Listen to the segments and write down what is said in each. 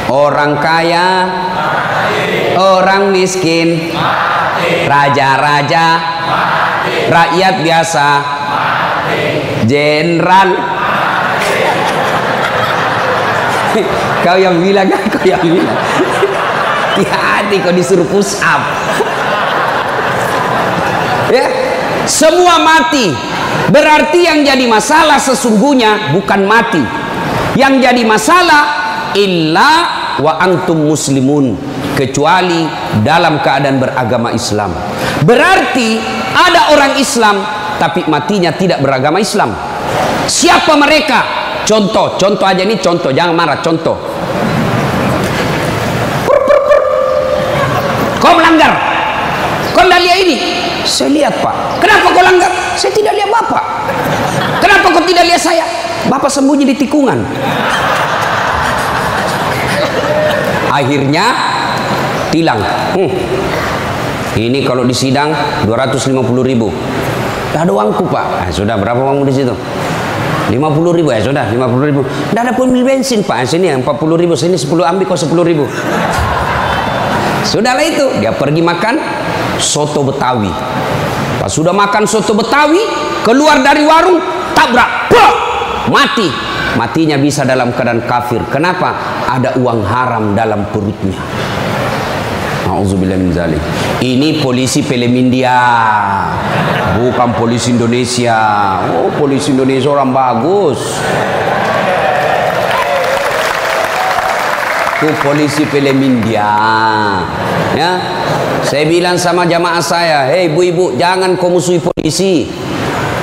Orang kaya, orang miskin, raja-raja, rakyat biasa, jenderal. Kau yang bilang kan, kau yang bilang. Hati-hati kau disuruh push up. Ya, semua mati. Berarti yang jadi masalah sesungguhnya bukan mati. Yang jadi masalah illa wa antum muslimun, kecuali dalam keadaan beragama Islam. Berarti ada orang Islam tapi matinya tidak beragama Islam. Siapa mereka? Contoh aja ini, contoh, jangan marah, contoh. Kau melanggar, kau tidak lihat ini. Saya lihat, Pak. Kenapa kau langgar? Saya tidak lihat Bapak. Kenapa kau tidak lihat saya? Bapak sembunyi di tikungan. Akhirnya tilang. Ini kalau di sidang 250.000. Tidak ada uangku, Pak. Sudah, berapa uangmu di situ? 50.000. Ya sudah, 50.000. Tidak ada pun bensin, Pak. Sini 40.000, sini 10, ambil kau 10.000. Sudahlah itu, dia pergi makan soto Betawi. Pas sudah makan soto Betawi, keluar dari warung, tabrak, mati. Matinya bisa dalam keadaan kafir. Kenapa? Ada uang haram dalam perutnya. Auzubillah min zalik. Ini polisi film India, bukan polisi Indonesia. Oh, polisi Indonesia orang bagus. Itu polisi film India. Ya, saya bilang sama jamaah saya, hei ibu-ibu, jangan kau musuhi polisi.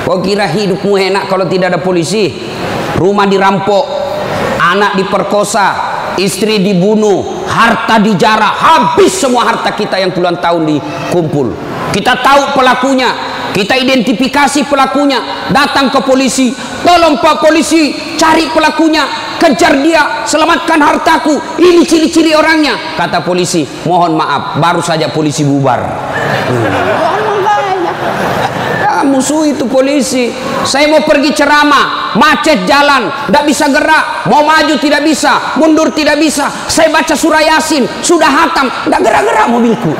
Kau kira hidupmu enak kalau tidak ada polisi? Rumah dirampok, anak diperkosa, istri dibunuh, harta dijarah, habis semua harta kita yang puluhan tahun dikumpul. Kita tahu pelakunya, kita identifikasi pelakunya, datang ke polisi, tolong Pak polisi, cari pelakunya, kejar dia, selamatkan hartaku, ini ciri-ciri orangnya. Kata polisi, mohon maaf, baru saja polisi bubar. Musuh itu polisi. Saya mau pergi ceramah, macet jalan, tidak bisa gerak, mau maju tidak bisa, mundur tidak bisa. Saya baca surah Yasin, sudah hatam, tidak gerak-gerak mobilku.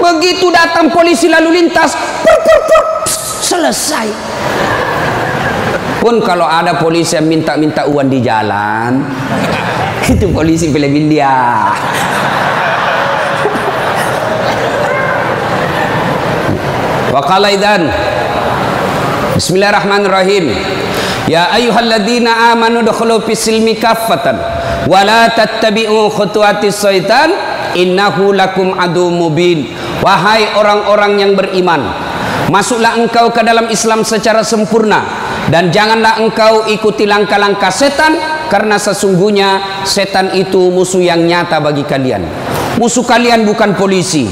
Begitu datang polisi lalu lintas, selesai. Pun kalau ada polisi yang minta-minta uang di jalan, itu polisi film India. Wa qala idzan Bismillahirrahmanirrahim. Ya ayyuhalladzina amanu dukhulu fis-silmi kaffatan wa la tattabi'u khutuwatis syaitan innahu lakum aduwwum mubin. Wahai orang-orang yang beriman, masuklah engkau ke dalam Islam secara sempurna dan janganlah engkau ikuti langkah-langkah setan, karena sesungguhnya setan itu musuh yang nyata bagi kalian. Musuh kalian bukan polisi,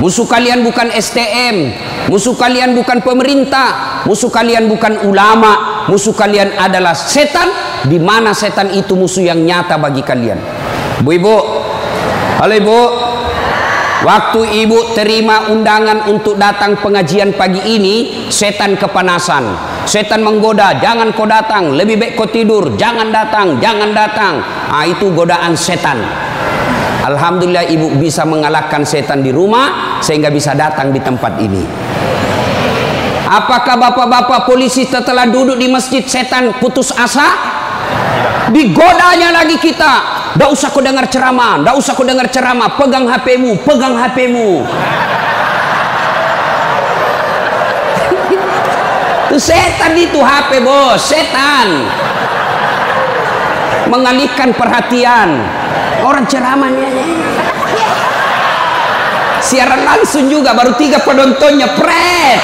musuh kalian bukan STM, musuh kalian bukan pemerintah, musuh kalian bukan ulama, musuh kalian adalah setan, di mana setan itu musuh yang nyata bagi kalian. Bu-ibu, halo ibu, waktu ibu terima undangan untuk datang pengajian pagi ini, setan kepanasan, setan menggoda, jangan kau datang, lebih baik kau tidur, jangan datang, jangan datang. Itu godaan setan. Alhamdulillah ibu bisa mengalahkan setan di rumah sehingga bisa datang di tempat ini. Apakah bapak-bapak polisi setelah duduk di masjid setan putus asa? Digodanya lagi kita. Tidak usah kau dengar ceramah, tidak usah kau dengar ceramah, pegang HP-mu, pegang HP-mu. Itu setan itu HP bos, setan. Mengalihkan perhatian. Orang ceramahnya siaran langsung juga, baru 3 penontonnya, pret.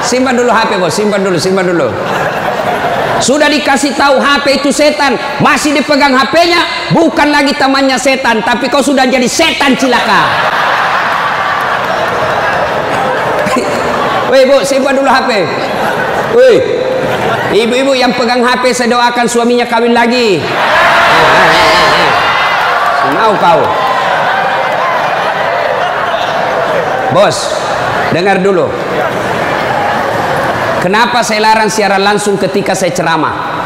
Simpan dulu HP bos, simpan dulu, simpan dulu. Sudah dikasih tahu HP itu setan, masih dipegang HP-nya, bukan lagi temannya setan, tapi kau sudah jadi setan cilaka. Woi bu, simpan dulu HP. Woi, ibu-ibu yang pegang HP, saya doakan suaminya kawin lagi. Mau kau. Bos, dengar dulu. Kenapa saya larang siaran langsung ketika saya ceramah?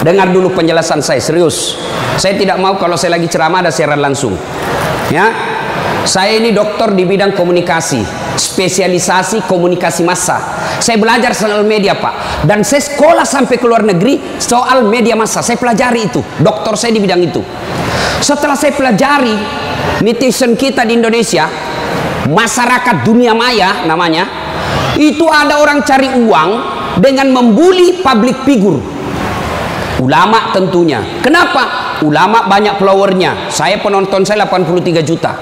Dengar dulu penjelasan saya, serius. Saya tidak mau kalau saya lagi ceramah ada siaran langsung. Ya, saya ini dokter di bidang komunikasi, spesialisasi komunikasi massa. Saya belajar soal media, Pak. Dan saya sekolah sampai ke luar negeri soal media massa. Saya pelajari itu. Dokter saya di bidang itu. Setelah saya pelajari, netizen kita di Indonesia, masyarakat dunia maya namanya, itu ada orang cari uang dengan membuli public figure. Ulama tentunya. Kenapa? Ulama banyak followernya. Saya penonton saya 83 juta.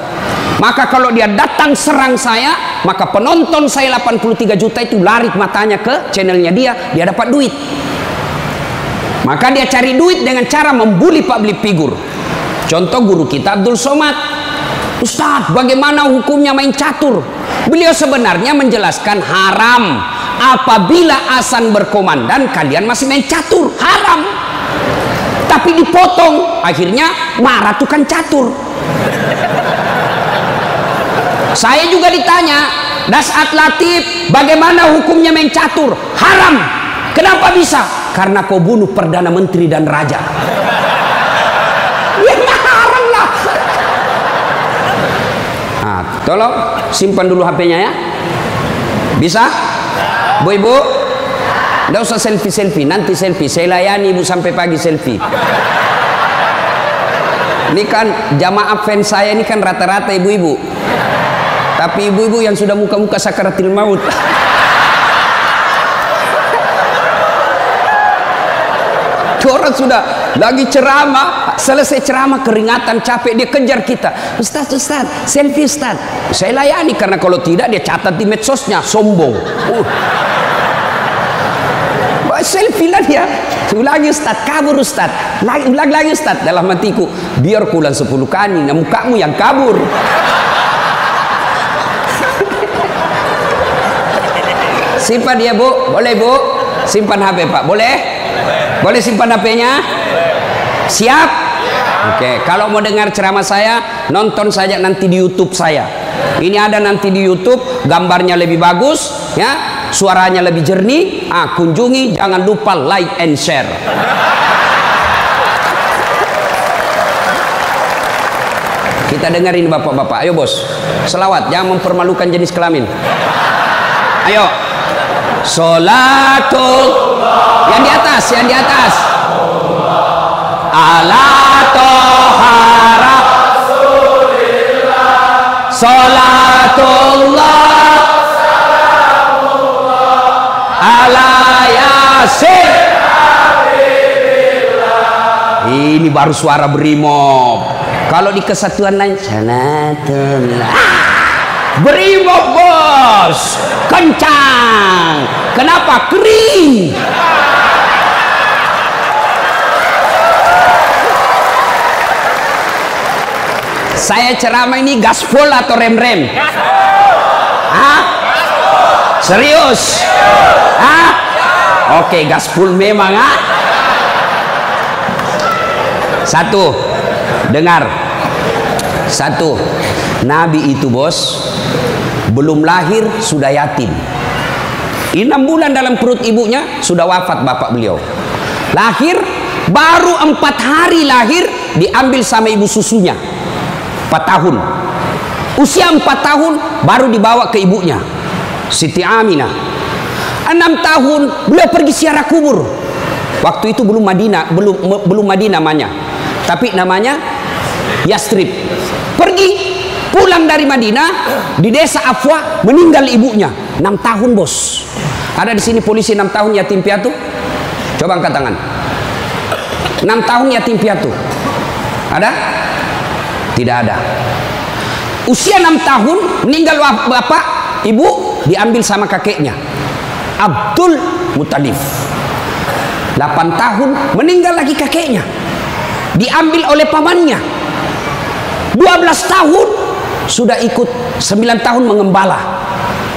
Maka kalau dia datang serang saya, maka penonton saya 83 juta itu lari matanya ke channelnya dia dapat duit. Maka dia cari duit dengan cara membuli public figure. Contoh guru kita Abdul Somad. Ustadz, bagaimana hukumnya main catur? Beliau sebenarnya menjelaskan haram apabila azan berkomandan kalian masih main catur, haram. Tapi dipotong, akhirnya marah tukang catur. Saya juga ditanya, Dasat Latif, bagaimana hukumnya main catur? Haram. Kenapa bisa? Karena kau bunuh Perdana Menteri dan Raja. Ya haram lah. Nah, tolong simpan dulu HP-nya ya. Bisa? Bu ibu, nggak usah selfie-selfie, nanti selfie. Saya layani ibu sampai pagi selfie. Ini kan jamaah fans saya ini kan rata-rata ibu-ibu. Tapi ibu-ibu yang sudah muka-muka sakaratil maut. Orang sudah lagi ceramah, selesai ceramah keringatan, capek, dia kejar kita. Ustaz, selfie Ustaz. Saya layani karena kalau tidak dia catat di medsosnya, sombong. Selfie lah dia. Ulangi Ustaz, kabur Ustaz. Ulang lagi Ustaz. Dalam hatiku, biar kulang 10 kali, nah mukamu yang kabur. Simpan dia bu, boleh bu. Simpan HP Pak, boleh? Boleh simpan HP-nya? Siap? Oke, kalau mau dengar ceramah saya, nonton saja nanti di YouTube saya. Ini ada nanti di YouTube, gambarnya lebih bagus, ya, suaranya lebih jernih. Kunjungi, jangan lupa like and share. Kita dengerin bapak-bapak. Ayo bos, selawat, jangan mempermalukan jenis kelamin. Ayo. Sholatul yang di atas, yang di atas. Ala tohara Sholatullah ala yasin. Ini baru suara brimob. Kalau di kesatuan lain Sholatullah brimob bos, kencang. Kenapa? Kering. Saya ceramah ini gaspol atau rem-rem? Hah? Serius? Hah? Oke, gaspol memang. Satu, dengar. Satu, Nabi itu bos belum lahir sudah yatim. 6 bulan dalam perut ibunya sudah wafat bapak beliau. Lahir baru 4 hari lahir diambil sama ibu susunya. 4 tahun. Usia 4 tahun baru dibawa ke ibunya Siti Aminah. 6 tahun beliau pergi ziarah kubur. Waktu itu belum Madinah, belum Madinah namanya, tapi namanya Yastrib. Pergi pulang dari Madinah, di desa Afwa meninggal ibunya. 6 tahun bos. Ada di sini polisi 6 tahun yatim piatu? Coba angkat tangan. 6 tahun yatim piatu. Ada? Tidak ada. Usia 6 tahun meninggal bapak, ibu diambil sama kakeknya Abdul Muttalib. 8 tahun meninggal lagi kakeknya, diambil oleh pamannya. 12 tahun sudah ikut, 9 tahun mengembala.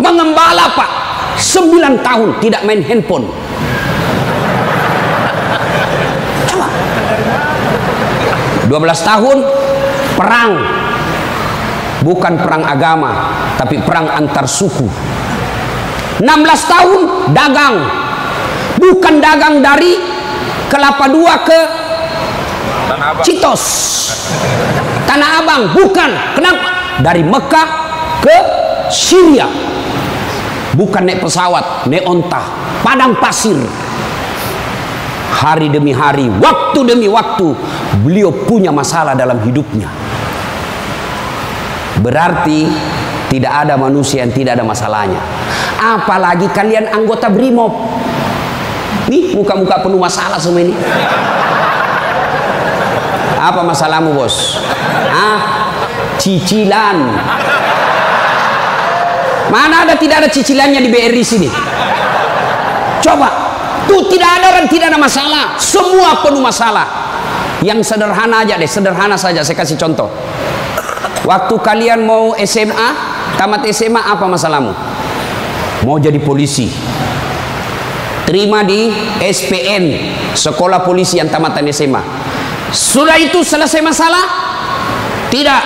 Mengembala pak, 9 tahun tidak main handphone. Coba. 12 tahun perang. bukan perang agama, tapi perang antar suku. 16 tahun dagang, bukan dagang dari Kelapa II ke Citos, Tanah Abang, bukan. Kenapa? Dari Mekah ke Syria, bukan naik pesawat, naik onta, padang pasir. Hari demi hari, waktu demi waktu, beliau punya masalah dalam hidupnya. Berarti tidak ada manusia yang tidak ada masalahnya. Apalagi kalian anggota BRIMOB. Nih muka-muka penuh masalah semua ini. Apa masalahmu, bos? Cicilan. Mana ada tidak ada cicilannya di BRI sini? Coba. Tuh tidak ada orang tidak ada masalah, semua penuh masalah. Yang sederhana aja deh, sederhana saja. Saya kasih contoh. Waktu kalian mau SMA, tamat SMA, apa masalahmu? Mau jadi polisi, terima di SPN, sekolah polisi yang tamatan SMA. Sudah itu selesai masalah? Tidak.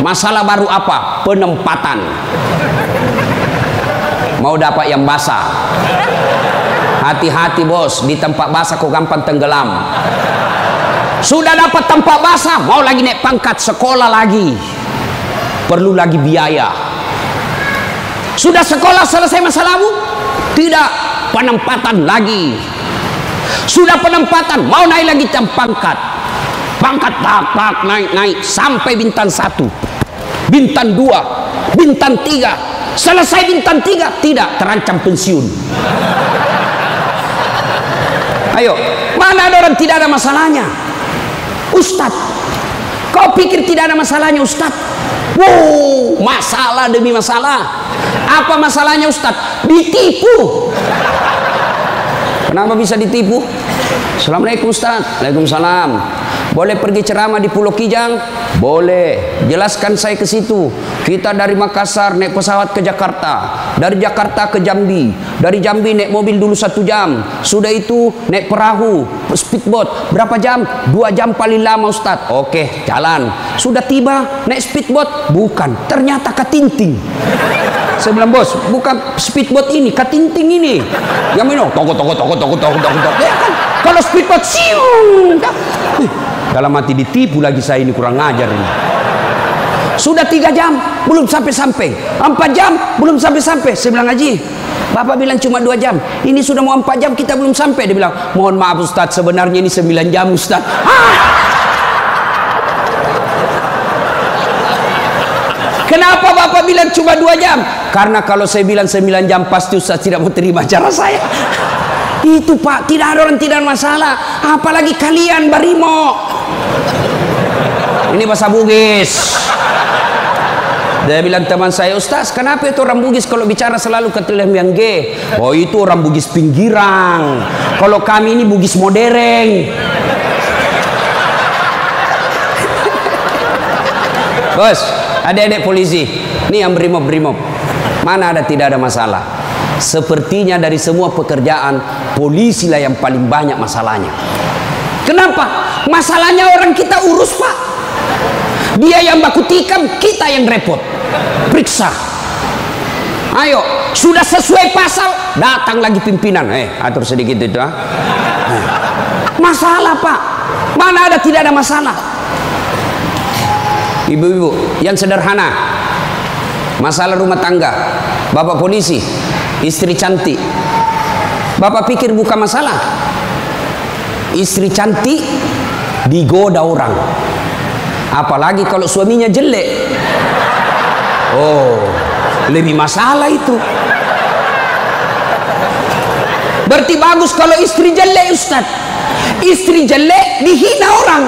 Masalah baru apa? Penempatan. Mau dapat yang basah. Hati-hati bos, di tempat basah kok gampang tenggelam. Sudah dapat tempat basah, mau lagi naik pangkat, sekolah lagi, perlu lagi biaya. Sudah sekolah selesai masalahmu? Tidak, penempatan lagi. Sudah penempatan, mau naik lagi pangkat, pangkat tak naik sampai bintang 1, bintang 2, bintang 3. Selesai bintang 3, tidak, terancam pensiun. Ayo, mana ada orang tidak ada masalahnya? Ustadz, kau pikir tidak ada masalahnya, Ustadz? Wow, masalah demi masalah. Apa masalahnya, Ustadz? Ditipu. Kenapa bisa ditipu? Assalamualaikum, Ustadz. Waalaikumsalam. Boleh pergi ceramah di Pulau Kijang? Boleh. Jelaskan saya ke situ. Kita dari Makassar naik pesawat ke Jakarta, dari Jakarta ke Jambi, dari Jambi naik mobil dulu 1 jam, sudah itu naik perahu, speedboat, berapa jam? 2 jam paling lama, Ustadz. Oke, jalan. Sudah tiba naik speedboat, bukan, ternyata katinting. Saya bilang, bos, bukan speedboat ini, katinting ini. Yang minum, toko. Ya kan, kalau speedboat siung. Dalam hati ditipu lagi saya ini, kurang ajar ini. Sudah 3 jam belum sampai-sampai, 4 jam belum sampai-sampai. Saya bilang, Haji, Bapak bilang cuma 2 jam, ini sudah mau 4 jam kita belum sampai. Dia bilang, mohon maaf Ustadz, sebenarnya ini 9 jam Ustadz. Kenapa Bapak bilang cuma 2 jam? Karena kalau saya bilang 9 jam pasti Ustadz tidak mau terima cara saya. Itu Pak, tidak ada orang tidak ada masalah. Apalagi kalian Barimo. Ini bahasa Bugis. Dia bilang teman saya, Ustaz, kenapa itu orang Bugis kalau bicara selalu ke yang G? Oh, itu orang Bugis pinggiran. Kalau kami ini Bugis modern. Bos, adik-adik polisi, ini yang brimob. Mana ada tidak ada masalah? Sepertinya dari semua pekerjaan, polisi lah yang paling banyak masalahnya. Kenapa? Masalahnya orang kita urus, Pak. Dia yang baku tikam, kita yang repot. Periksa. Ayo, sudah sesuai pasal, datang lagi pimpinan. Atur sedikit itu. Masalah, Pak. Mana ada tidak ada masalah? Ibu-ibu, yang sederhana. Masalah rumah tangga. Bapak polisi, istri cantik. Bapak pikir bukan masalah. Istri cantik digoda orang. Apalagi kalau suaminya jelek. Oh, lebih masalah itu. Berarti bagus kalau istri jelek, Ustaz. Istri jelek dihina orang.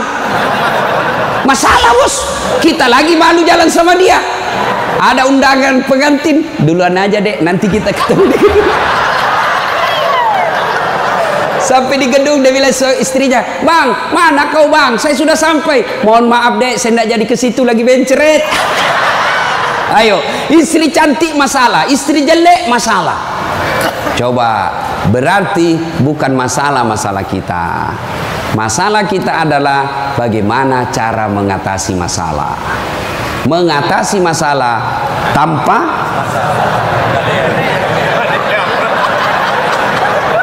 Masalah, bos. Kita lagi malu jalan sama dia. Ada undangan pengantin, duluan aja dek, nanti kita ketemu di gedung. Sampai di gedung dia bilang istrinya, bang, mana kau bang? Saya sudah sampai. Mohon maaf dek, saya tidak jadi ke situ lagi benceret. Ayo, istri cantik masalah, istri jelek masalah. Coba, berarti bukan masalah kita. Masalah kita adalah bagaimana cara mengatasi masalah. mengatasi masalah tanpa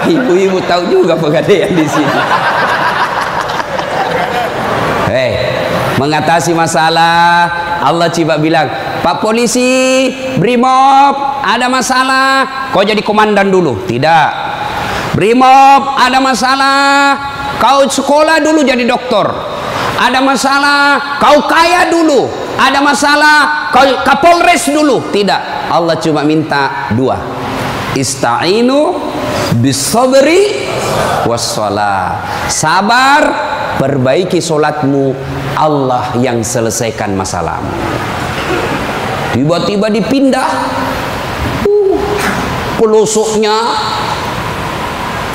ibu-ibu tahu juga pegadaian di sini. Mengatasi masalah, Allah coba bilang, Pak polisi, Brimob, ada masalah, kau jadi komandan dulu. Tidak. Brimob, ada masalah, kau sekolah dulu jadi dokter. Ada masalah, kau kaya dulu. Ada masalah, kau Kapolres dulu. Tidak. Allah cuma minta dua. Ista'inu bisabri wassalah. Sabar, perbaiki solatmu, Allah yang selesaikan masalahmu. Tiba-tiba dipindah pelosoknya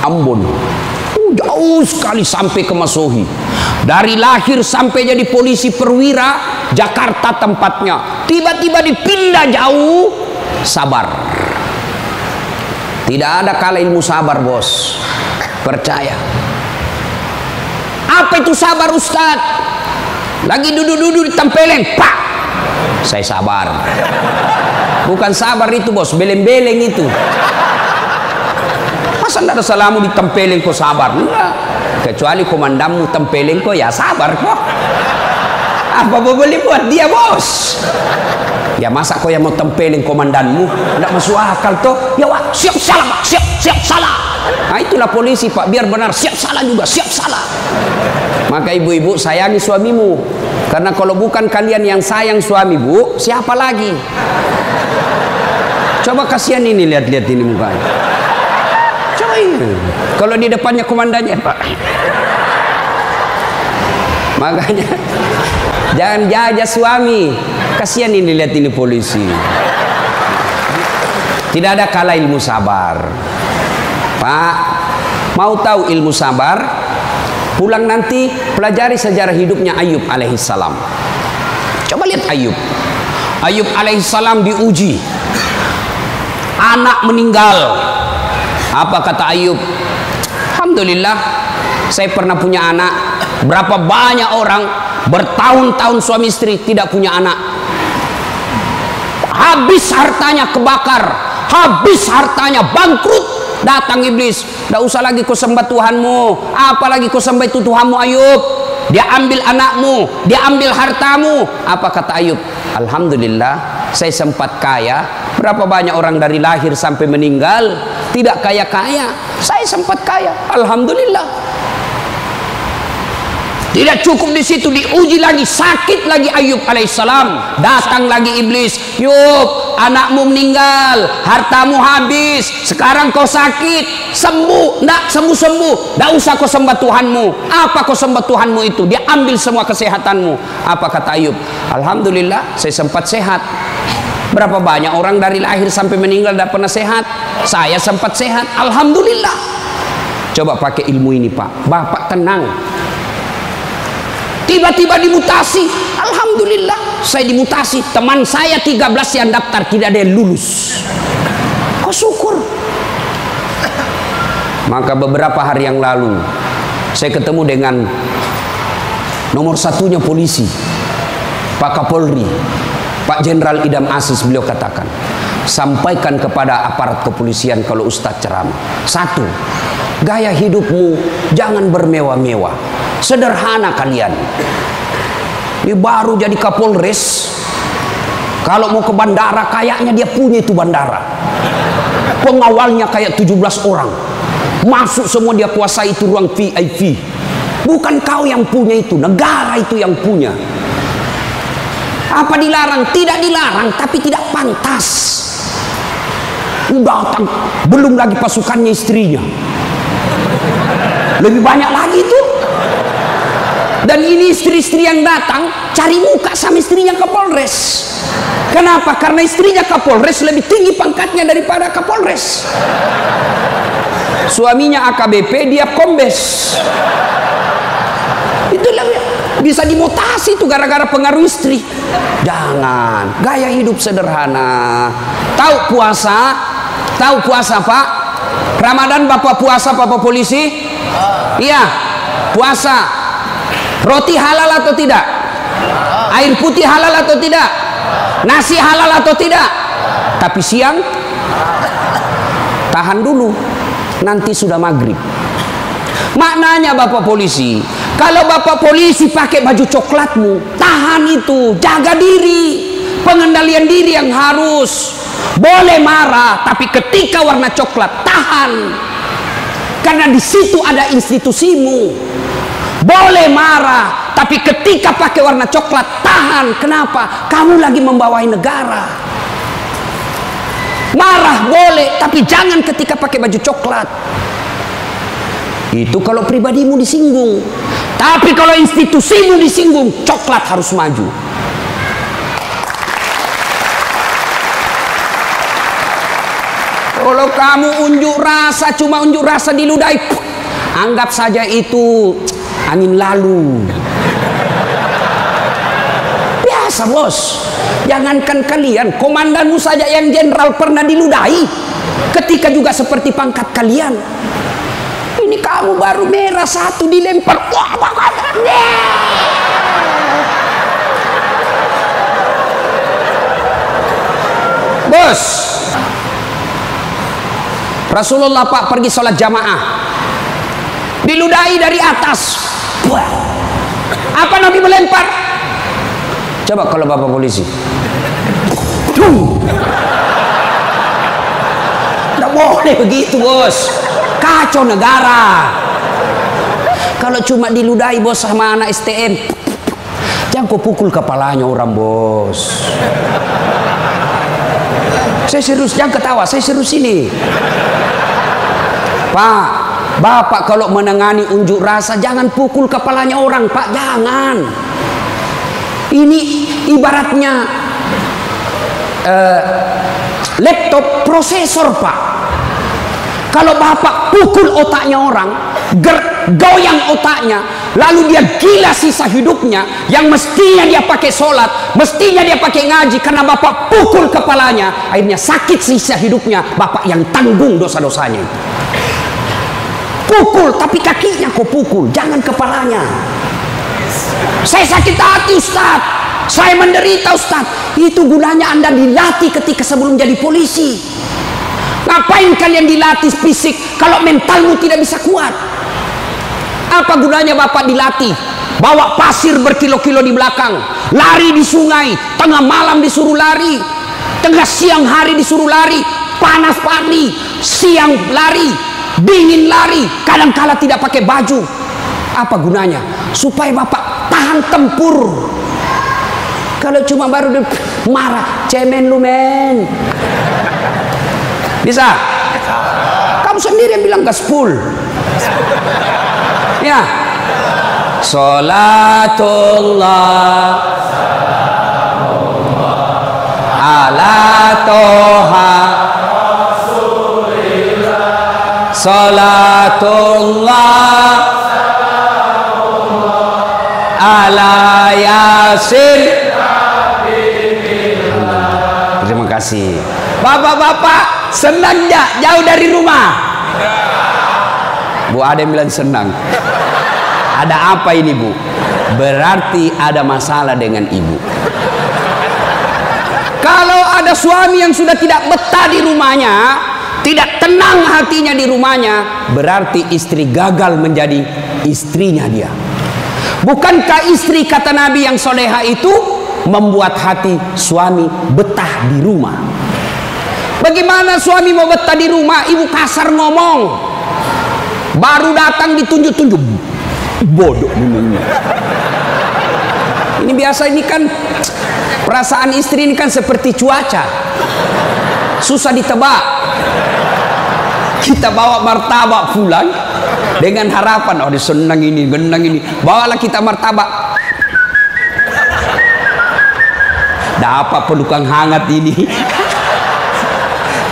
Ambon, jauh sekali sampai ke Masohi. Dari lahir sampai jadi polisi perwira, Jakarta tempatnya. Tiba-tiba dipindah jauh. Sabar. Tidak ada kalah ilmu sabar, bos. Percaya. Apa itu sabar, Ustaz? Lagi duduk-duduk ditempelin, pak. Saya sabar. Bukan sabar itu, bos, beleng-beleng itu. Masa tidak ada salamu ditempelin kok sabar? Enggak. Kecuali komandanmu tempelin kok, ya sabar kok. Apa boleh buat dia, bos? Ya masa kau yang mau tempelin komandanmu? Tidak masuk akal toh. Ya wah, siap salah, pak. Siap salah. Nah itulah polisi, pak. Biar benar, siap salah juga, siap salah. Maka ibu-ibu sayangi suamimu, karena kalau bukan kalian yang sayang suami, bu, siapa lagi? Coba kasihan ini, lihat-lihat ini mukanya. Coba ini. Kalau di depannya komandannya, pak. Makanya jangan jajah suami. Kasihan ini, lihat ini polisi. Tidak ada kalah ilmu sabar. Pak, mau tahu ilmu sabar? Pulang nanti pelajari sejarah hidupnya Ayub alaihissalam. Coba lihat Ayub. Ayub alaihissalam diuji. Anak meninggal. Apa kata Ayub? Alhamdulillah, saya pernah punya anak. Berapa banyak orang bertahun-tahun suami istri tidak punya anak. Habis hartanya kebakar. Habis hartanya bangkrut. Datang iblis, tidak usah lagi kau sembah Tuhanmu, apalagi kau sembah itu Tuhanmu Ayub. Dia ambil anakmu, dia ambil hartamu. Apa kata Ayub? Alhamdulillah, saya sempat kaya. Berapa banyak orang dari lahir sampai meninggal tidak kaya-kaya, saya sempat kaya. Alhamdulillah. Tidak cukup di situ, diuji lagi, sakit lagi Ayub alaihissalam. Datang lagi iblis, Yub, anakmu meninggal, hartamu habis, sekarang kau sakit, sembuh, ndak sembuh-sembuh, ndak usah kau sembah Tuhanmu. Apa kau sembah Tuhanmu itu? Dia ambil semua kesehatanmu. Apa kata Ayub? Alhamdulillah, saya sempat sehat. Berapa banyak orang dari lahir sampai meninggal tidak pernah sehat? Saya sempat sehat, alhamdulillah. Coba pakai ilmu ini, Pak. Bapak tenang. Tiba-tiba dimutasi, alhamdulillah saya dimutasi. Teman saya 13 yang daftar tidak ada yang lulus. Kau syukur. Maka beberapa hari yang lalu saya ketemu dengan nomor satunya polisi, Pak Kapolri, Pak Jenderal Idam Aziz. Beliau katakan, sampaikan kepada aparat kepolisian kalau Ustadz ceramah. Satu, gaya hidupmu jangan bermewah-mewah. Sederhana kalian. Ini baru jadi Kapolres. Kalau mau ke bandara, kayaknya dia punya itu bandara. Pengawalnya kayak 17 orang. Masuk semua, dia kuasai itu ruang VIP. Bukan kau yang punya itu, negara itu yang punya. Apa dilarang? Tidak dilarang, tapi tidak pantas. Datang, belum lagi pasukannya istrinya. Lebih banyak lagi itu. Dan ini istri-istri yang datang cari muka sama istrinya Kapolres. Kenapa? Karena istrinya Kapolres lebih tinggi pangkatnya daripada Kapolres. Suaminya AKBP, dia kombes. Itulah bisa dimutasi itu gara-gara pengaruh istri. Jangan, gaya hidup sederhana. Tahu puasa? Tahu puasa, Pak? Ramadan Bapak puasa, Bapak polisi? Iya, puasa. Roti halal atau tidak? Air putih halal atau tidak? Nasi halal atau tidak? Tapi siang tahan dulu, nanti sudah maghrib. Maknanya Bapak polisi, kalau Bapak polisi pakai baju coklatmu, tahan itu, jaga diri, pengendalian diri yang harus. Boleh marah, tapi ketika warna coklat tahan, karena di situ ada institusimu. Boleh marah, tapi ketika pakai warna coklat tahan. Kenapa? Kamu lagi membawai negara. Marah boleh, tapi jangan ketika pakai baju coklat. Itu kalau pribadimu disinggung. Tapi kalau institusimu disinggung, coklat harus maju. Kalau kamu unjuk rasa, cuma unjuk rasa diludahi, anggap saja itu angin lalu. Biasa bos. Jangankan kalian, komandanmu saja yang jenderal pernah diludahi. Ketika juga seperti pangkat kalian. Ini kamu baru merah satu dilempar. Bos, Rasulullah Pak pergi sholat jamaah, diludahi dari atas. Apa Nabi melempar? Coba kalau Bapak polisi, tidak boleh begitu bos, kacau negara. Kalau cuma diludahi bos sama anak STM, jangan kau pukul kepalanya orang bos. Saya serius, jangan ketawa, saya serius ini. Pak, Bapak kalau menangani unjuk rasa jangan pukul kepalanya orang Pak, jangan. Ini ibaratnya laptop prosesor Pak. Kalau Bapak pukul otaknya orang, goyang otaknya, lalu dia gila sisa hidupnya, yang mestinya dia pakai sholat, mestinya dia pakai ngaji, karena Bapak pukul kepalanya, akhirnya sakit sisa hidupnya, Bapak yang tanggung dosa-dosanya. Pukul, tapi kakinya kau pukul, jangan kepalanya. Saya sakit hati Ustaz, saya menderita Ustaz. Itu gunanya Anda dilatih ketika sebelum jadi polisi. Ngapain kalian dilatih fisik kalau mentalmu tidak bisa kuat? Apa gunanya Bapak dilatih? Bawa pasir berkilo-kilo di belakang, lari di sungai, tengah malam disuruh lari, tengah siang hari disuruh lari, panas pagi, siang lari, dingin lari, kadang-kala tidak pakai baju. Apa gunanya? Supaya Bapak tahan tempur. Kalau cuma baru marah, cemen lu men. Bisa? Kamu sendiri yang bilang gaspul. Ya. Salatullah ala toha salatullah ala yasin. Terima kasih. Bapak-bapak senang enggak jauh dari rumah? Bu ada yang bilang senang. Ada apa ini Bu? Berarti ada masalah dengan ibu. Kalau ada suami yang sudah tidak betah di rumahnya, tidak tenang hatinya di rumahnya, berarti istri gagal menjadi istrinya dia. Bukankah istri kata Nabi yang soleha itu membuat hati suami betah di rumah? Bagaimana suami mau betah di rumah? Ibu kasar ngomong, baru datang ditunjuk-tunjuk, bodoh ini. Ini biasa, ini kan perasaan istri ini kan seperti cuaca, susah ditebak. Kita bawa martabak pulang dengan harapan, oh dia senang ini, genang ini, bawalah kita martabak. Dapat pelukan hangat ini.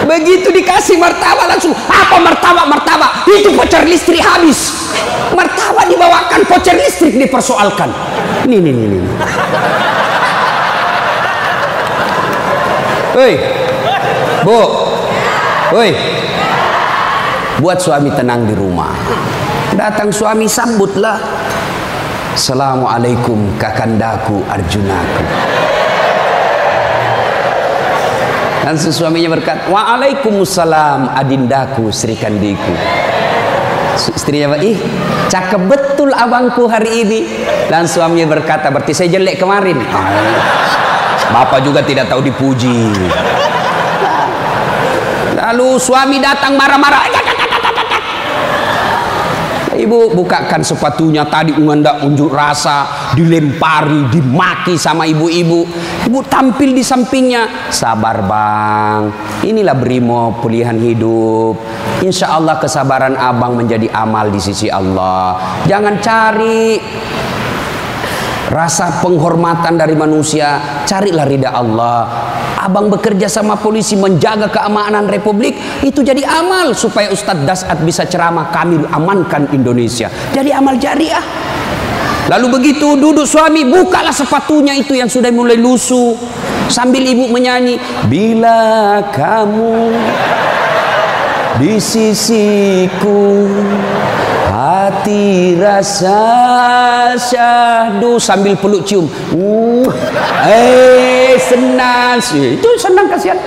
Begitu dikasih martabak langsung, apa martabak? Itu voucher listrik habis. Martabak dibawakan, voucher listrik dipersoalkan. Nih. Hei, Bu, hei, buat suami tenang di rumah. Datang suami sambutlah. Assalamualaikum kakandaku Arjunaku. Langsung suaminya berkata, waalaikumsalam adindaku Srikandiku. Istrinya, ih cakep betul abangku hari ini. Langsung suaminya berkata, berarti saya jelek kemarin. Bapak juga tidak tahu dipuji. Lalu suami datang marah-marah. Ibu bukakan sepatunya, tadi hendak unjuk rasa, dilempari, dimaki sama ibu-ibu. Ibu tampil di sampingnya, sabar bang, inilah brimo pilihan hidup. Insya Allah kesabaran abang menjadi amal di sisi Allah. Jangan cari rasa penghormatan dari manusia, carilah ridha Allah. Abang bekerja sama polisi menjaga keamanan Republik, itu jadi amal supaya Ustadz Dasat bisa ceramah, kami amankan Indonesia. Jadi amal jariah. Lalu begitu duduk suami, bukalah sepatunya itu yang sudah mulai lusuh, sambil ibu menyanyi, bila kamu di sisiku, hati rasa syahdu, sambil peluk cium. Senang sih, itu senang kasihan.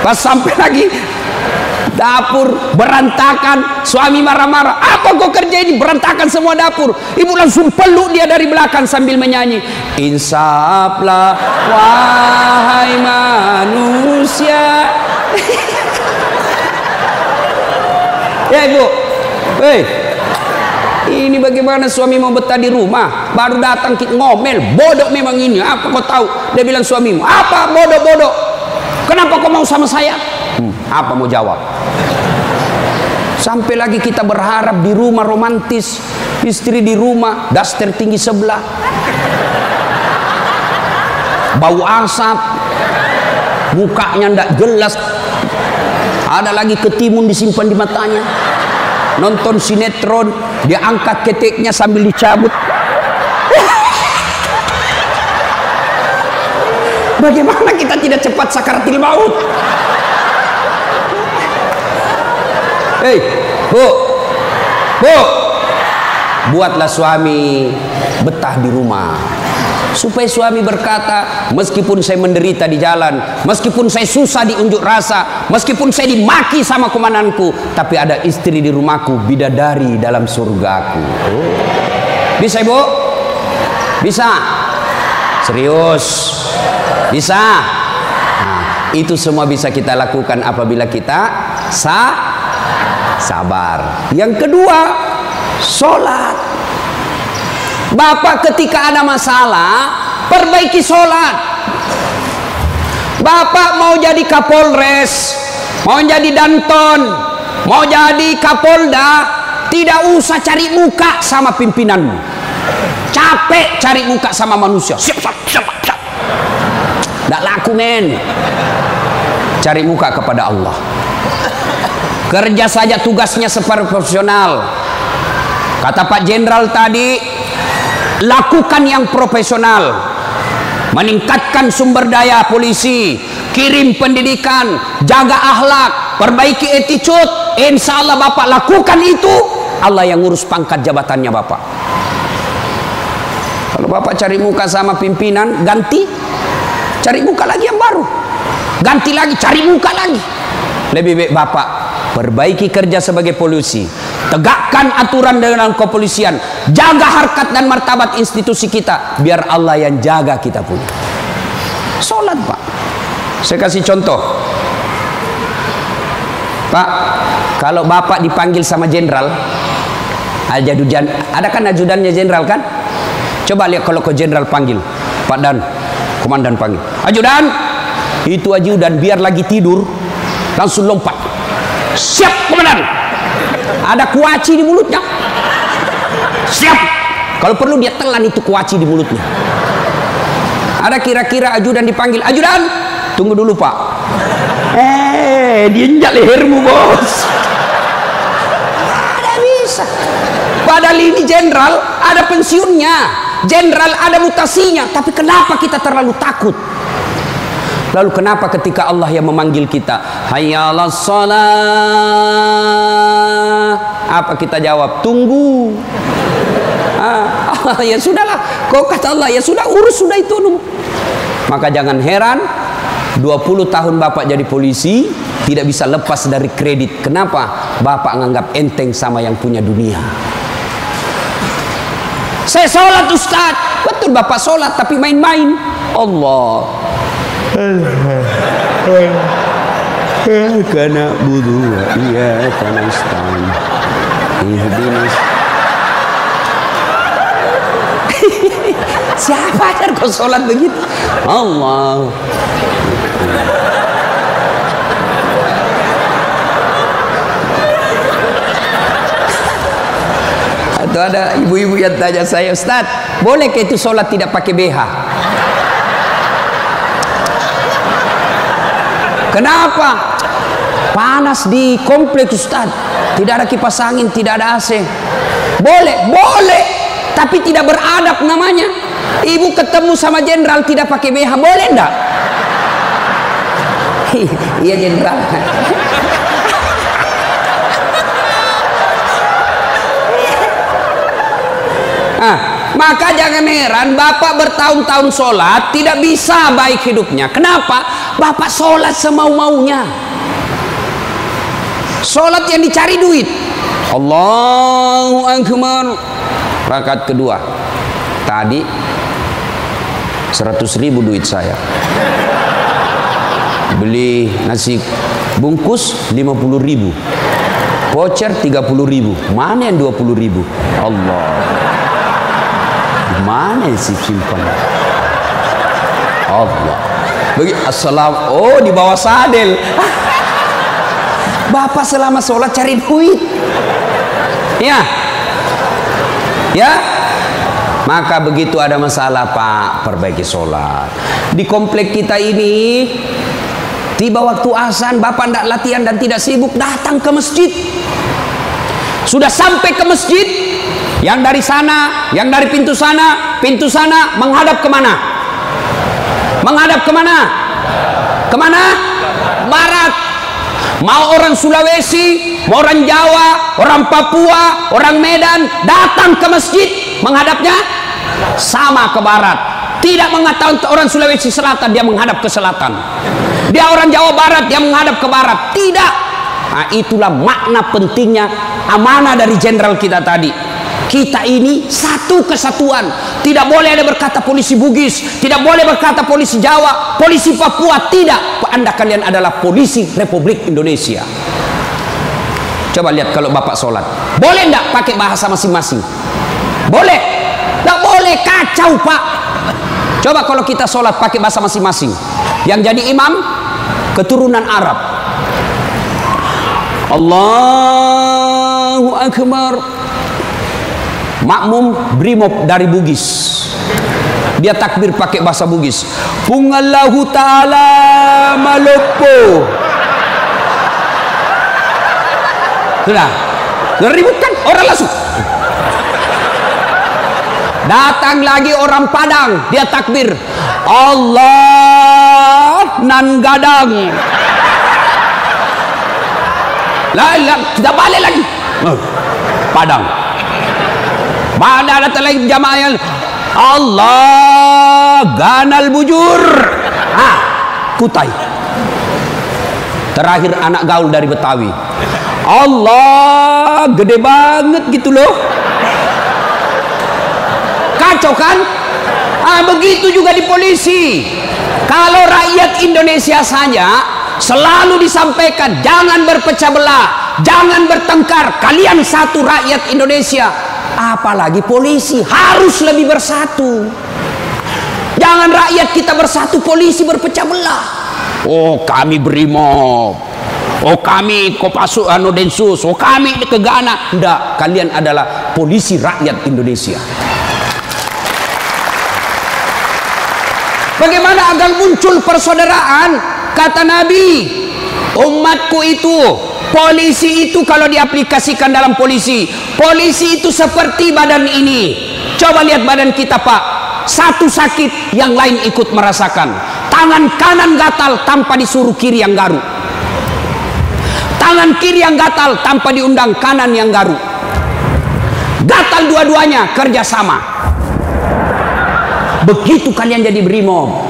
Pas sampai lagi dapur berantakan, suami marah-marah, apa kau kerja ini, berantakan semua dapur. Ibu langsung peluk dia dari belakang sambil menyanyi, insaflah wahai manusia. Ya ibu, ini bagaimana suami mau betah di rumah, baru datang kita ngomel, bodoh memang ini, apa kau tahu? Dia bilang suamimu, apa bodoh-bodoh, kenapa kau mau sama saya? Apa mau jawab? Sampai lagi kita berharap di rumah romantis, istri di rumah daster tinggi sebelah, bau asap, mukanya ndak jelas, ada lagi ketimun disimpan di matanya. Nonton sinetron, dia angkat keteknya sambil dicabut. Bagaimana kita tidak cepat sakaratil maut? Hei, bu, buatlah suami betah di rumah, supaya suami berkata, meskipun saya menderita di jalan, meskipun saya susah di unjuk rasa, meskipun saya dimaki sama komandanku, tapi ada istri di rumahku, bidadari dalam surgaku. Bisa ibu? Bisa? Serius? Bisa? Nah, itu semua bisa kita lakukan apabila kita sabar. Yang kedua, sholat. Bapak ketika ada masalah, perbaiki sholat. Bapak mau jadi Kapolres, mau jadi Danton, mau jadi Kapolda, tidak usah cari muka sama pimpinanmu. Capek cari muka sama manusia. Siap. Tidak laku men. Cari muka kepada Allah. Kerja saja tugasnya seperti profesional. Kata Pak Jenderal tadi, lakukan yang profesional, meningkatkan sumber daya polisi, kirim pendidikan, jaga akhlak, perbaiki attitude. Insya Allah Bapak lakukan itu, Allah yang ngurus pangkat jabatannya Bapak. Kalau Bapak cari muka sama pimpinan, ganti, cari muka lagi yang baru, ganti lagi, cari muka lagi. Lebih baik Bapak perbaiki kerja sebagai polisi, tegakkan aturan dengan kepolisian, jaga harkat dan martabat institusi kita, biar Allah yang jaga kita punya. Sholat Pak. Saya kasih contoh Pak, kalau Bapak dipanggil sama jenderal, ada kan ajudannya jenderal kan? Coba lihat kalau ke jenderal panggil, Pak Dan, komandan panggil, ajudan, itu ajudan biar lagi tidur langsung lompat, siap komandan, ada kuaci di mulutnya, siap, kalau perlu dia telan itu kuaci di mulutnya. Ada kira-kira ajudan dipanggil, ajudan, tunggu dulu Pak, diinjak lehermu bos. Ada bisa. Padahal ini jenderal ada pensiunnya, jenderal ada mutasinya, tapi kenapa kita terlalu takut? Lalu kenapa ketika Allah yang memanggil kita, hayya 'alas shalah, apa kita jawab? Tunggu. Ya sudahlah, kau kata Allah, ya sudah, urus sudah itu. Maka jangan heran 20 tahun Bapak jadi polisi tidak bisa lepas dari kredit. Kenapa? Bapak nganggap enteng sama yang punya dunia. Saya sholat Ustaz. Betul Bapak sholat, tapi main-main. Allah. Karena budu, iya karena istan. Siapa ajar kau sholat begitu? Allah. Atau ada ibu-ibu yang tanya saya, Ustaz, bolehkah itu sholat tidak pakai BH? Kenapa? Panas di kompleks Ustaz, tidak ada kipas angin, tidak ada AC. Boleh, boleh, tapi tidak beradab namanya. Ibu ketemu sama jenderal tidak pakai BH, boleh enggak? Iya jenderal. Maka jangan heran Bapak bertahun-tahun sholat tidak bisa baik hidupnya. Kenapa? Bapak sholat semau-maunya. Sholat yang dicari duit. Allahu Akbar. Rakaat kedua. Tadi 100.000 duit saya. Beli nasi bungkus 50.000. Voucher 30.000. Mana yang 20.000? Allah. Mana sih simpan? Allah. Bagi assalam. Oh, di bawah sadel. Bapak selama sholat cari duit. Ya. Ya. Maka begitu ada masalah, Pak, perbaiki sholat. Di komplek kita ini, tiba waktu azan, Bapak tidak latihan dan tidak sibuk, datang ke masjid. Sudah sampai ke masjid, yang dari sana, yang dari pintu sana menghadap kemana? Menghadap kemana? Kemana? Barat. Mau orang Sulawesi, mau orang Jawa, orang Papua, orang Medan, datang ke masjid, menghadapnya sama ke barat. Tidak mengatakan orang Sulawesi Selatan dia menghadap ke selatan, dia orang Jawa Barat dia menghadap ke barat. Tidak. Nah, itulah makna pentingnya amanah dari jenderal kita tadi. Kita ini satu kesatuan. Tidak boleh ada berkata polisi Bugis, tidak boleh berkata polisi Jawa, polisi Papua. Tidak. Anda kalian adalah polisi Republik Indonesia. Coba lihat kalau Bapak sholat, boleh enggak pakai bahasa masing-masing? Boleh? Enggak boleh, kacau Pak. Coba kalau kita sholat pakai bahasa masing-masing. Yang jadi imam keturunan Arab. Allahu Akbar. Makmum brimob dari Bugis, dia takbir pakai bahasa Bugis. Pungallahu ta'ala malopo. Sudah ngeributkan orang langsung. Datang lagi orang Padang, dia takbir Allah nan gadang. Lah, kita balik lagi. Padang. Pada datang lagi jamaah yang Allah ganal bujur. Kutai. Terakhir anak gaul dari Betawi. Allah gede banget gitu loh. Kacau kan? Begitu juga di polisi. Kalau rakyat Indonesia saja selalu disampaikan jangan berpecah belah, jangan bertengkar, kalian satu rakyat Indonesia. Apalagi polisi harus lebih bersatu. Jangan rakyat kita bersatu, polisi berpecah belah. Oh kami brimob, oh kami Kopassus Densus, oh kami Gegana. Enggak, kalian adalah polisi rakyat Indonesia. Bagaimana agar muncul persaudaraan? Kata Nabi, umatku itu, polisi itu kalau diaplikasikan dalam polisi itu seperti badan ini. Coba lihat badan kita Pak, satu sakit yang lain ikut merasakan. Tangan kanan gatal tanpa disuruh kiri yang garuk, tangan kiri yang gatal tanpa diundang kanan yang garuk. gatal dua-duanya, kerjasama. Begitu kalian jadi brimob,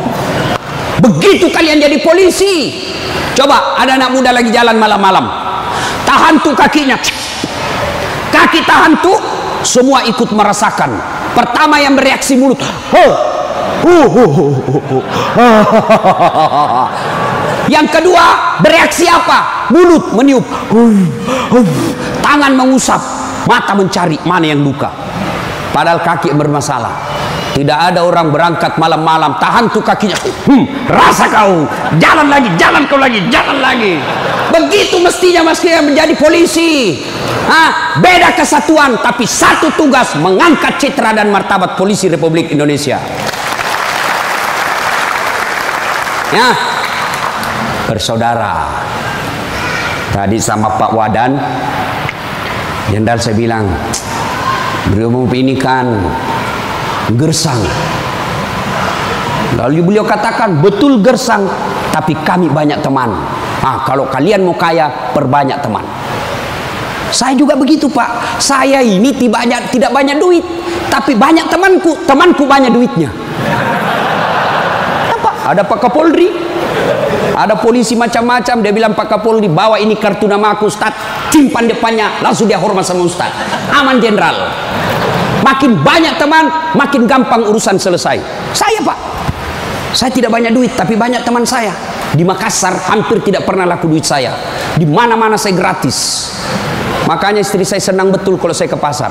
begitu kalian jadi polisi. Coba ada anak muda lagi jalan malam-malam, tahan tuh kakinya, kaki tahan tuh, semua ikut merasakan. Pertama yang bereaksi mulut, yang kedua bereaksi apa? Mulut meniup, tangan mengusap, mata mencari mana yang luka. Padahal kaki bermasalah. Tidak ada orang berangkat malam-malam tahan tuh kakinya, rasa kau, jalan lagi, jalan kau lagi, jalan lagi. Begitu mestinya menjadi polisi. Beda kesatuan tapi satu tugas, mengangkat citra dan martabat polisi Republik Indonesia. Ya, bersaudara. Tadi sama Pak Wadan, Jenderal saya bilang, beliau ini kan gersang. Lalu beliau katakan, betul gersang, tapi kami banyak teman. Kalau kalian mau kaya, perbanyak teman. Saya juga begitu, Pak. Saya ini tidak banyak duit, tapi banyak temanku. Temanku banyak duitnya. Ada Pak Kapolri, ada polisi macam-macam. Dia bilang, Pak Kapolri, bawa ini kartu nama aku, Ustaz. Simpan depannya, langsung dia hormat sama Ustaz. Aman, Jenderal. Makin banyak teman, makin gampang urusan selesai. Saya, Pak, saya tidak banyak duit, tapi banyak teman saya. Di Makassar hampir tidak pernah laku duit saya. Di mana-mana saya gratis. Makanya istri saya senang betul kalau saya ke pasar.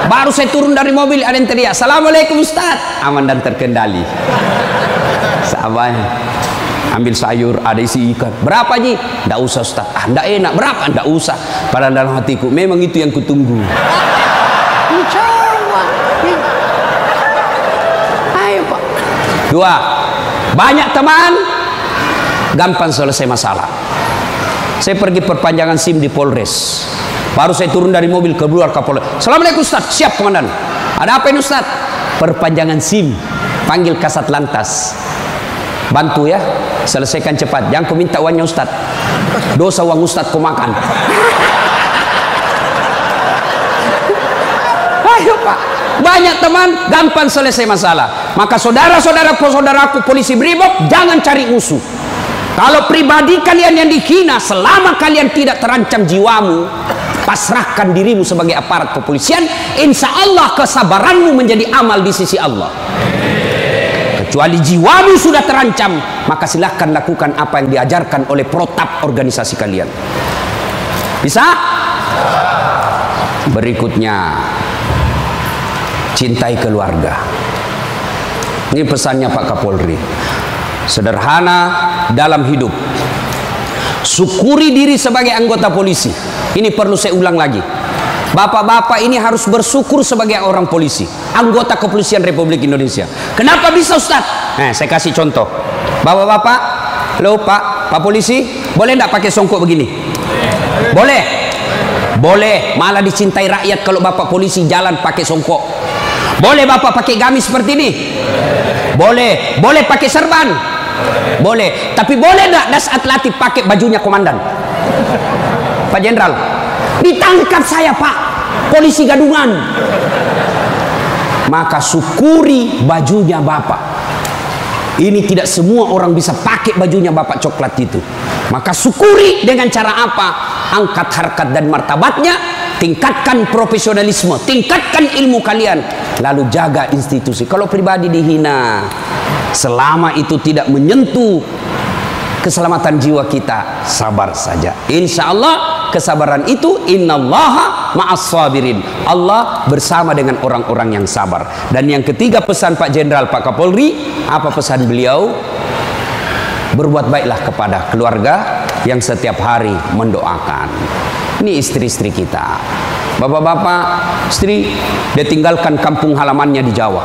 Baru saya turun dari mobil, ada yang teriak, Assalamualaikum Ustaz. Aman dan terkendali. Sahabat, ambil sayur, ada isi ikan. Berapa Ji? Nggak usah Ustaz. Nggak enak. Berapa? Nggak usah. Padahal dalam hatiku, memang itu yang kutunggu. Ayo Pak. Dua, banyak teman, gampang selesai masalah. Saya pergi perpanjangan SIM di Polres. Baru saya turun dari mobil, keluar Kapolres. Assalamualaikum Ustaz. Siap Komandan. Ada apa ini Ustaz? Perpanjangan SIM. Panggil Kasat Lantas. Bantu ya, selesaikan cepat. Jangan kau minta uangnya Ustaz. Dosa uang Ustaz kau makan. Ayo Pak. Banyak teman, gampang selesai masalah. Maka saudaraku polisi brimob, jangan cari musuh. Kalau pribadi kalian yang dihina, selama kalian tidak terancam jiwamu, pasrahkan dirimu sebagai aparat kepolisian, insya Allah kesabaranmu menjadi amal di sisi Allah. Kecuali jiwamu sudah terancam, maka silahkan lakukan apa yang diajarkan oleh protap organisasi kalian. Bisa? Berikutnya, cintai keluarga. Ini pesannya Pak Kapolri. Sederhana dalam hidup. Syukuri diri sebagai anggota polisi. Ini perlu saya ulang lagi. Bapak-bapak ini harus bersyukur sebagai orang polisi, anggota kepolisian Republik Indonesia. Kenapa bisa Ustaz? Saya kasih contoh. Bapak-bapak, halo Pak polisi, boleh enggak pakai songkok begini? Boleh. Boleh, malah dicintai rakyat kalau Bapak polisi jalan pakai songkok. Boleh Bapak pakai gamis seperti ini? Boleh. Boleh pakai serban? Boleh. Tapi boleh enggak das atletik pakai bajunya komandan? Pak Jenderal, ditangkap saya Pak, polisi gadungan. Maka syukuri bajunya Bapak. Ini tidak semua orang bisa pakai bajunya Bapak coklat itu. Maka syukuri dengan cara apa? Angkat harkat dan martabatnya, tingkatkan profesionalisme, tingkatkan ilmu kalian, lalu jaga institusi. Kalau pribadi dihina, selama itu tidak menyentuh keselamatan jiwa kita, sabar saja. Insya Allah kesabaran itu, innallaha ma'as sabirin. Allah bersama dengan orang-orang yang sabar. Dan yang ketiga pesan Pak Jenderal, Pak Kapolri, apa pesan beliau? Berbuat baiklah kepada keluarga yang setiap hari mendoakan. Ini istri-istri kita. Bapak-bapak, istri, dia tinggalkan kampung halamannya di Jawa.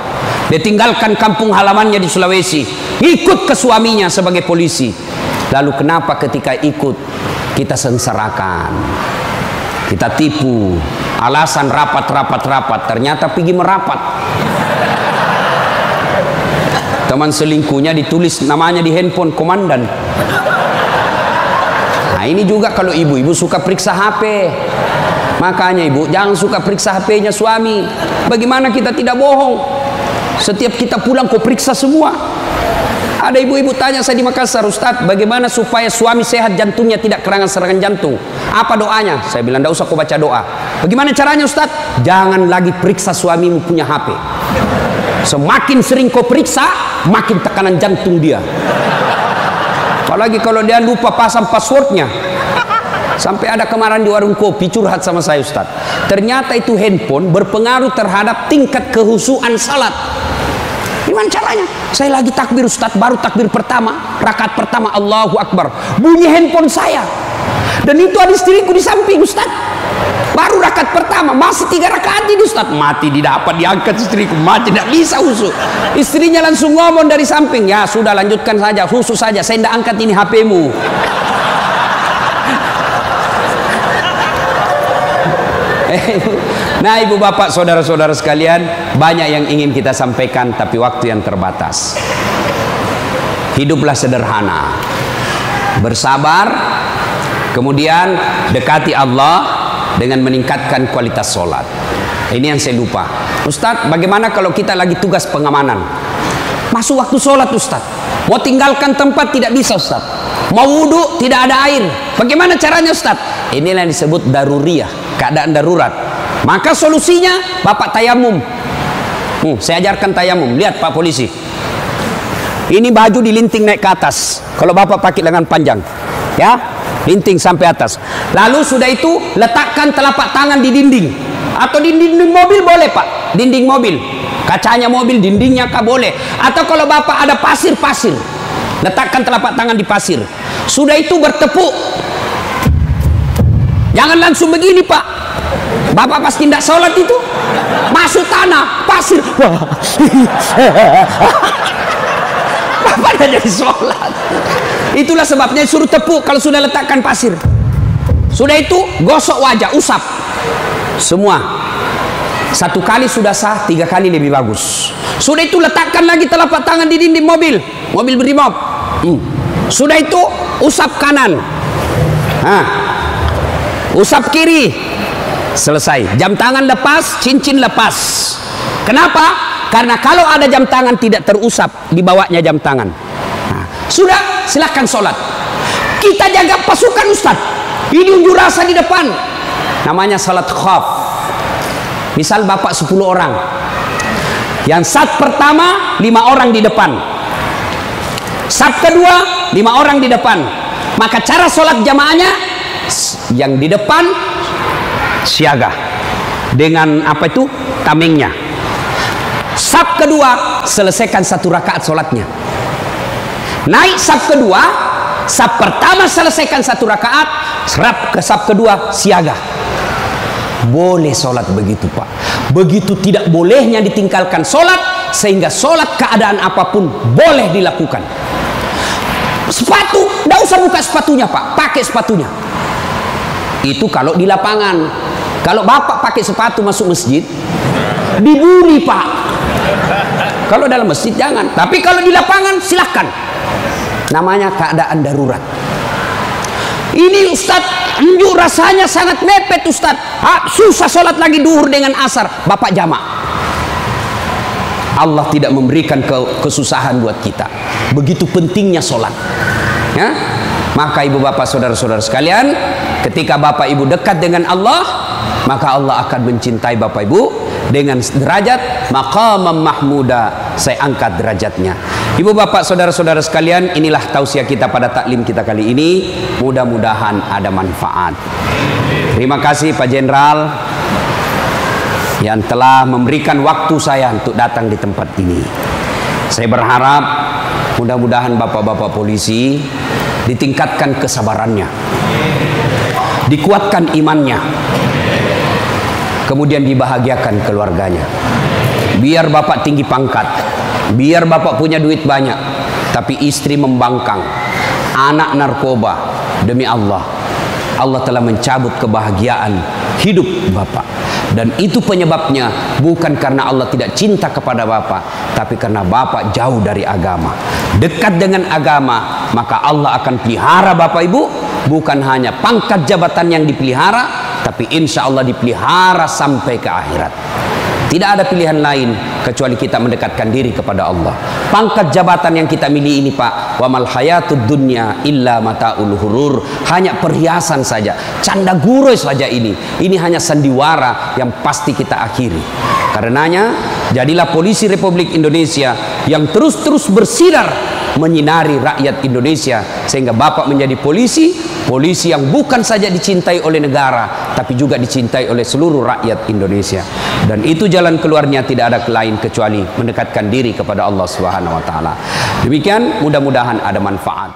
Dia tinggalkan kampung halamannya di Sulawesi. Ikut ke suaminya sebagai polisi. Lalu kenapa ketika ikut kita sengsarakan, kita tipu, alasan rapat, ternyata pergi merapat. Teman selingkuhnya ditulis namanya di handphone komandan. Nah ini juga kalau ibu-ibu suka periksa HP. Makanya ibu, jangan suka periksa HP-nya suami. Bagaimana kita tidak bohong? Setiap kita pulang kau periksa semua. Ada ibu-ibu tanya saya di Makassar, Ustadz, bagaimana supaya suami sehat, jantungnya tidak serangan jantung? Apa doanya? Saya bilang, tidak usah kau baca doa. Bagaimana caranya Ustadz? Jangan lagi periksa suamimu punya HP. Semakin sering kau periksa, makin tekanan jantung dia. Apalagi kalau dia lupa pasang passwordnya. Sampai ada kemarin di warung kopi curhat sama saya, Ustadz. Ternyata itu handphone berpengaruh terhadap tingkat kehusuan salat. Gimana caranya? Saya lagi takbir, Ustadz, baru takbir pertama, rakaat pertama, Allahu Akbar, bunyi handphone saya. Dan itu ada istriku di samping, Ustadz. Baru rakaat pertama, masih 3 rakaat ini, Ustadz. Mati didapat, diangkat istriku, mati, tidak bisa husu. Istrinya langsung ngomong dari samping, ya sudah lanjutkan saja, husu saja, saya tidak angkat ini HP-mu. Nah ibu bapak saudara-saudara sekalian, banyak yang ingin kita sampaikan tapi waktu yang terbatas. Hiduplah sederhana, bersabar, kemudian dekati Allah dengan meningkatkan kualitas sholat. Ini yang saya lupa, Ustadz, bagaimana kalau kita lagi tugas pengamanan, masuk waktu sholat Ustadz, mau tinggalkan tempat tidak bisa Ustadz, mau wudhu tidak ada air, bagaimana caranya Ustadz? Inilah yang disebut daruriyah, keadaan darurat. Maka solusinya bapak tayamum. Saya ajarkan tayamum. Lihat Pak Polisi, ini baju dilinting naik ke atas. Kalau bapak pakai lengan panjang, ya, linting sampai atas. Lalu sudah itu letakkan telapak tangan di dinding, atau di dinding mobil boleh Pak, dinding mobil, kacanya mobil, dindingnya kah boleh. Atau kalau bapak ada pasir, letakkan telapak tangan di pasir. Sudah itu bertepuk. Jangan langsung begini Pak, bapak pasti tidak sholat itu, masuk tanah, pasir, bapak tidak jadi sholat. Itulah sebabnya suruh tepuk kalau sudah letakkan pasir. Sudah itu gosok wajah, usap semua. 1 kali sudah sah, 3 kali lebih bagus. Sudah itu letakkan lagi telapak tangan di dinding mobil berimob. Sudah itu usap kanan, usap kiri, selesai. Jam tangan lepas, cincin lepas. Kenapa? Karena kalau ada jam tangan tidak terusap, dibawanya jam tangan. Sudah, silahkan sholat. Kita jaga pasukan Ustadz. Ini unjuk rasa di depan, namanya salat khaf. Misal bapak 10 orang, yang saf pertama 5 orang di depan, saf kedua 5 orang di depan. Maka cara sholat jamaahnya, yang di depan siaga dengan apa itu, tamengnya. Saf kedua selesaikan 1 rakaat sholatnya. Naik saf kedua, saf pertama selesaikan 1 rakaat, serap ke saf kedua siaga. Boleh sholat begitu Pak. Begitu tidak bolehnya ditinggalkan sholat, sehingga sholat keadaan apapun boleh dilakukan. Sepatu, tidak usah buka sepatunya Pak, pakai sepatunya. Itu kalau di lapangan. Kalau bapak pakai sepatu masuk masjid, dibully Pak. Kalau dalam masjid jangan, tapi kalau di lapangan silahkan. Namanya keadaan darurat. Ini Ustadz, unjuk rasanya sangat mepet Ustadz. Susah sholat lagi duhur dengan asar, bapak jamak. Allah tidak memberikan kesusahan buat kita. Begitu pentingnya sholat, ya? Maka ibu bapak saudara-saudara sekalian, ketika bapak ibu dekat dengan Allah, maka Allah akan mencintai bapak ibu dengan derajat maqamam mahmuda. Saya angkat derajatnya. Ibu bapak saudara-saudara sekalian, inilah tausiah kita pada taklim kita kali ini. Mudah-mudahan ada manfaat. Terima kasih Pak Jenderal yang telah memberikan waktu saya untuk datang di tempat ini. Saya berharap mudah-mudahan bapak-bapak polisi ditingkatkan kesabarannya, dikuatkan imannya, kemudian dibahagiakan keluarganya. Biar bapak tinggi pangkat, biar bapak punya duit banyak, tapi istri membangkang, anak narkoba, demi Allah, Allah telah mencabut kebahagiaan hidup bapak. Dan itu penyebabnya bukan karena Allah tidak cinta kepada bapak, tapi karena bapak jauh dari agama. Dekat dengan agama, maka Allah akan pelihara bapak ibu. Bukan hanya pangkat jabatan yang dipelihara, tapi insya Allah dipelihara sampai ke akhirat. Tidak ada pilihan lain kecuali kita mendekatkan diri kepada Allah. Pangkat jabatan yang kita miliki ini, Pak, wa mal hayatud dunya illa mataul hurur, hanya perhiasan saja, canda gurau saja ini. Ini hanya sandiwara yang pasti kita akhiri. Karenanya, jadilah polisi Republik Indonesia yang terus-terus bersinar menyinari rakyat Indonesia, sehingga Bapak menjadi polisi yang bukan saja dicintai oleh negara, tapi juga dicintai oleh seluruh rakyat Indonesia. Dan itu jalan keluarnya tidak ada lain kecuali mendekatkan diri kepada Allah Subhanahu wa taala. Demikian, mudah-mudahan ada manfaat.